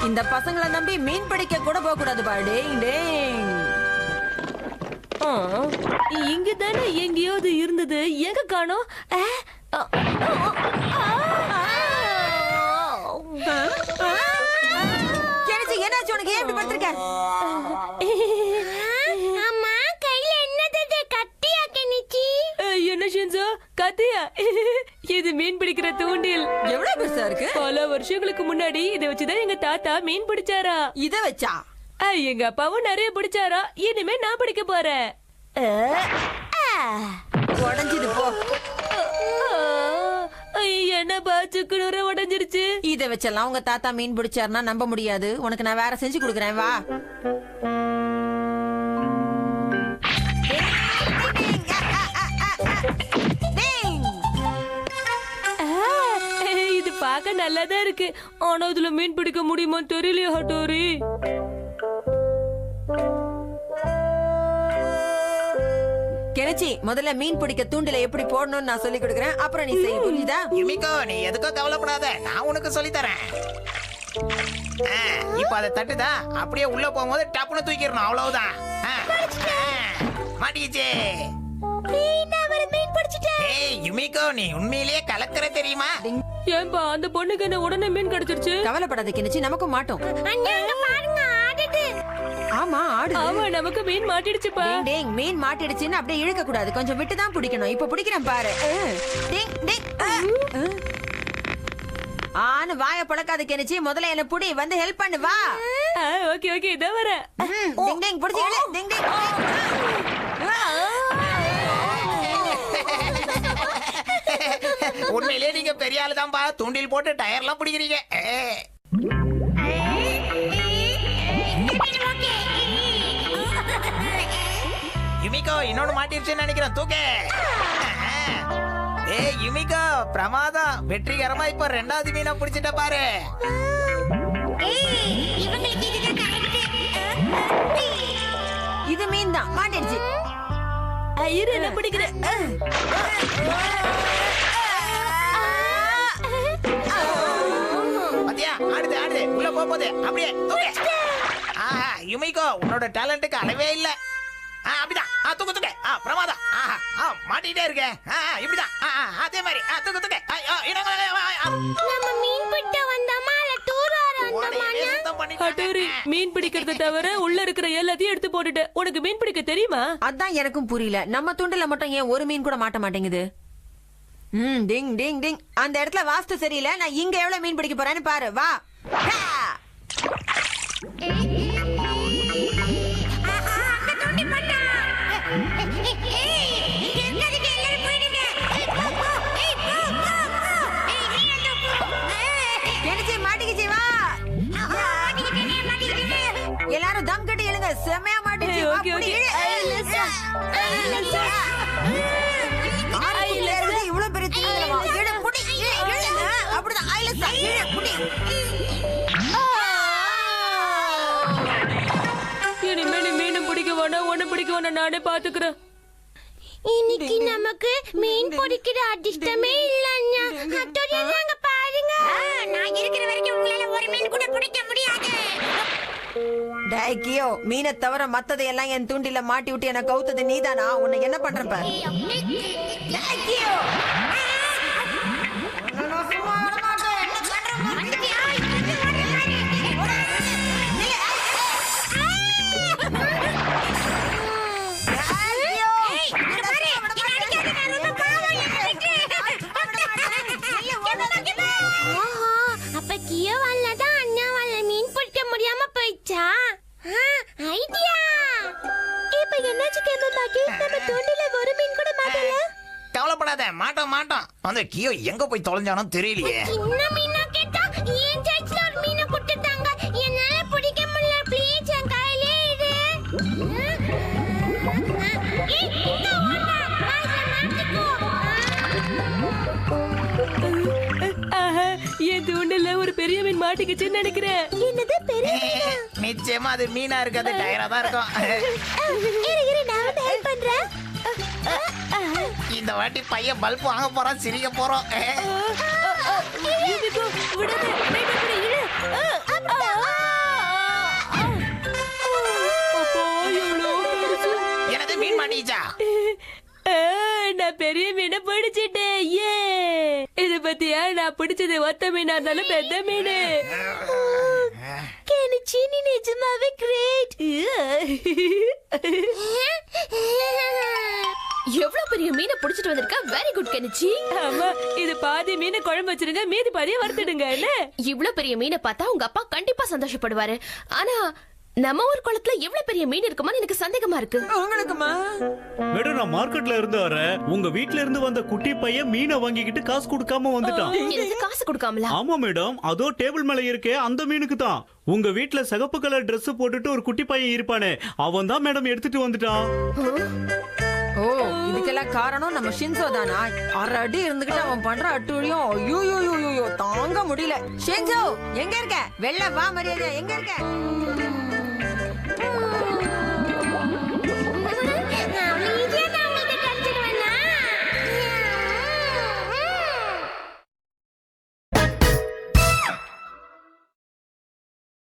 இந்த பசங்களை நம்பி மீன் பிடிக்க கூட போக கூடாது பா. டேய் டேய், இங்க தானே எங்கேயாவது இருந்தது, எங்க காணோம்? என்னாச்சு உனக்கு? ஏன் இப்படி படுத்திருக்க? அம்மா கையில என்னது? கத்தியா கெனிச்சி? என்ன ஷின்சோ, கத்தியா? இது மீன் பிடிக்கிற தூண்டில். எவ்வளவு பெருசா இருக்கு? பல வருஷங்களுக்கு முன்னாடி இதை வச்சுதான் எங்க தாத்தா மீன் பிடிச்சாரா. இத வச்சா? எங்க அப்பாவும் நிறைய பிடிச்சாரா. இனிமே நான் பிடிக்க போறேன். உடைஞ்சது போ. என்ன பாச்சுக்குற உடைஞ்சிருச்சு. இத வச்செல்லாம் உங்க தாத்தா மீன் பிடிச்சாருன்னா நம்ப முடியாது. உனக்கு நான் வேற செஞ்சு கொடுக்குறேன், வா. இது பார்க்க நல்லாதான் இருக்கு. ஆனா இதுல மீன் பிடிக்க முடியுமா தெரியலையா ஹட்டோரி. கெனச்சி, முதல்ல மீன் பிடிக்க தூண்டில எப்படி போடணும்னு நான் சொல்லி கொடுக்குறேன். அப்புறம் நீ செய்ய, புரியுதா? யுமிகோ, நீ எதுக்கோ கவலைப்படாத, நான் உனக்கு சொல்லி தரேன். இப்ப அதை தட்டுதா, அப்படியே உள்ள போகும்போது டப்புன்னு தூக்கிடணும், அவ்வளவுதான். மாட்டிக்கிச்சே. ஏய் யுமிகோ, நீ உண்மையிலேயே கலக்கிற தெரியுமா? ஏன்பா அந்த பொண்ணுக்கு என்ன உடனே மீன் கிடைச்சிருச்சு? கவலைப்படாத கெனச்சி, நமக்கும் மாட்டோம். பாருங்க, ஆடுது. ஆமா, ஆடு. ஆமா, நமக்கு மீன் மாட்டிடுச்சுப்பா. டேய் டேய், மீன் மாட்டிடுச்சுன்னு அப்படியே இழுக்க கூடாது, கொஞ்சம் விட்டு தான் பிடிக்கணும். இப்ப பிடிக்கிறேன் பாரு. டேய் டேய், ஆன வாயை பழக்காத கெனச்சி, முதல்ல என்ன புடி, வந்து ஹெல்ப் பண்ணு, வா. ஓகே ஓகே, இதோ வரேன். டிங் டிங் புடிச்சிங்களே, டிங் டிங். உண்மையிலேயே நீங்க பெரிய ஆளு தான்பா, தூண்டில் போட்டு டயர்லாம் பிடிக்கிறீங்க. யுமிகோ, இன்னொன்னு மாட்டிருச்சுன்னு நினைக்கிறேன், தூக்கே. ஏய் யுமிகோ, பிரமாதம், வெற்றிகரமா இப்ப ரெண்டாவது மீனை பிடிச்சிட்ட பாரு. இது மீன் தான், மாட்டிடுச்சு. இரு, என்ன பிடிக்கிறேன். பாத்தியா, ஆடுது ஆடுது, உள்ள போகுது, அப்படியே தூக்கு. யுமிகோ, உன்னோட டேலண்ட்டுக்கு அளவே இல்ல. அப்படிதான், தூக்கு தூக்கு. பிரமாதம், மாட்டிட்டே இருக்க. இப்படிதான், அதே மாதிரி தூக்கு தூக்கு. நம்ம மீன் பிடிக்க வந்தோமா இல்ல டூர் ஹட்டோரி, மீன் பிடிக்கிறத தவிர உள்ள இருக்கிற எல்லாத்தையும் எடுத்து போட்டுட்டேன். உனக்கு மீன் பிடிக்க தெரியுமா? அதான் எனக்கும் புரியல. நம்ம துண்டுல மட்டும் ஏன் ஒரு மீன் கூட மாட்ட மாட்டேங்குது? டிங் டிங் டிங். அந்த இடத்துல வாஸ்து சரியில்லை. நான் இங்க எவ்வளவு மீன் பிடிக்க போறேன்னு பாரு, வா. எல்லாரும் தம் கட்டி எழுங்க, செமையா மாட்டிச்சு. இவ்வளவு பெரிய இனிமே நீ மீனும் பிடிக்க வேணாம், ஒண்ணு பிடிக்க வேணாம், நானே பாத்துக்கிறேன். இன்னைக்கு நமக்கு மீன் பிடிக்கிற அதிர்ஷ்டமே இல்லைன்னா அங்க பாருங்க. நான் இருக்கிற வரைக்கும் உங்களால ஒரு மீன் கூட பிடிக்க முடியாது. டைக்கியோ, மீனை தவிர மத்ததை எல்லாம் என் தூண்டில மாட்டி விட்டு என்ன கவுத்தது நீதானா? உன்னை என்ன பண்றப்ப? அப்ப கியோ வல்லதான் அண்ணா வல்ல மீன் பிடிக்க முடியாம போயிடுச்சா? ஐடியா! இப்ப என்னாச்சு கேமமாக்கி? நம்ம தூண்டில ஒரு மீன் கூட மாட்டல. கவலைப்படாத, மாட்டோம் மாட்டோம். அந்த கியோ எங்க போய் தொலைஞ்சானோ தெரியலையே. இன்னும் மீனா கேட்டா ஏன் சைஸ்ல ஒரு மீனை கொடுத்துட்டாங்க. என்னால பிடிக்க முடியல. ப்ளீஸ் என் கையிலே இரு. இந்த ஓடா மாட்டிக்கோ. என் தூண்டில ஒரு பெரிய மீன் மாட்டிக்கிச்சுன்னு நினைக்கிறேன். என்னது பெரிய மீனா? நிச்சயமா அது மீனா இருக்காது, டயரா தான் இருக்கும். இரு நான் வந்து ஹெல்ப் பண்றேன். இந்த வாட்டி பையன் பல்ப் வாங்க போறான், சிரிக்க போறோம். விடாத, இழு. நான் பிடிச்சது ஒத்த மீனா இருந்தாலும் பெத்த மீன். கெனிச்சி நீ நிஜமாவே கிரேட். எவ்வளவு பெரிய மீனை பிடிச்சிட்டு வந்திருக்க. Very good Kenichi. ஆமா, இது பாதி மீனை குழம்பு வச்சிருங்க, மீதி பாதியை வறுத்துடுங்க. என்ன இவ்ளோ பெரிய மீனை பார்த்தா உங்க அப்பா கண்டிப்பா சந்தோஷப்படுவாரு. ஆனா நம்ம ஊர் குளத்துல எவ்வளவு பெரிய மீன் இருக்குமான்னு எனக்கு சந்தேகமா இருக்கு. உங்களுக்குமா? மேடம், நான் மார்க்கெட்ல இருந்து வரேன். உங்க வீட்ல இருந்து வந்த குட்டி பையன் மீனை வாங்கிக்கிட்டு காசு கொடுக்காம வந்துட்டான். எனக்கு காசு கொடுக்காமலா? ஆமா மேடம், அதோ டேபிள் மேல இருக்கே அந்த மீனுக்கு தான். உங்க வீட்ல சிகப்பு கலர் Dress போட்டுட்டு ஒரு குட்டி பையன் இருப்பானே, அவன் தான் மேடம் எடுத்துட்டு வந்துட்டான். ஓ, இதுக்கெல்லாம் காரணம் நம்ம ஷின்சோ தானா? அரை அடி இருந்துகிட்டு அவன் பண்ற அட்டுழியும் ஐயோ தாங்க முடியல. ஷின்சோ எங்க இருக்க? வெள்ள வா, மரியாதை எங்க இருக்க?